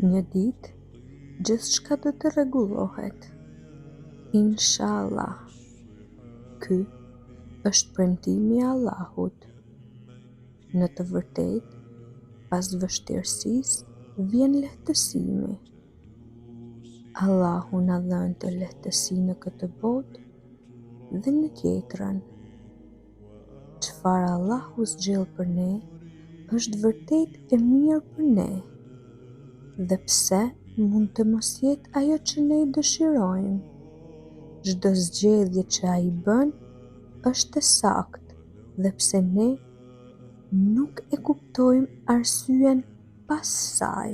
Një ditë, gjithçka do të rregullohet. Inshallah. Ky është premtimi i Allahut. Në të vërtetë, pas vështirësisë vjen lehtësimi. Allahu na dhënë të lehtësi në këtë botë dhe në tjetrën. Çfarë Allahu zgjidh për ne është vërtet e mirë për ne. Dhe pse mund të mos jetë ajo që ne dëshirojmë. Çdo zgjedhje që ai bën është e saktë, dhe pse ne nuk e kuptojmë arsyen pas saj.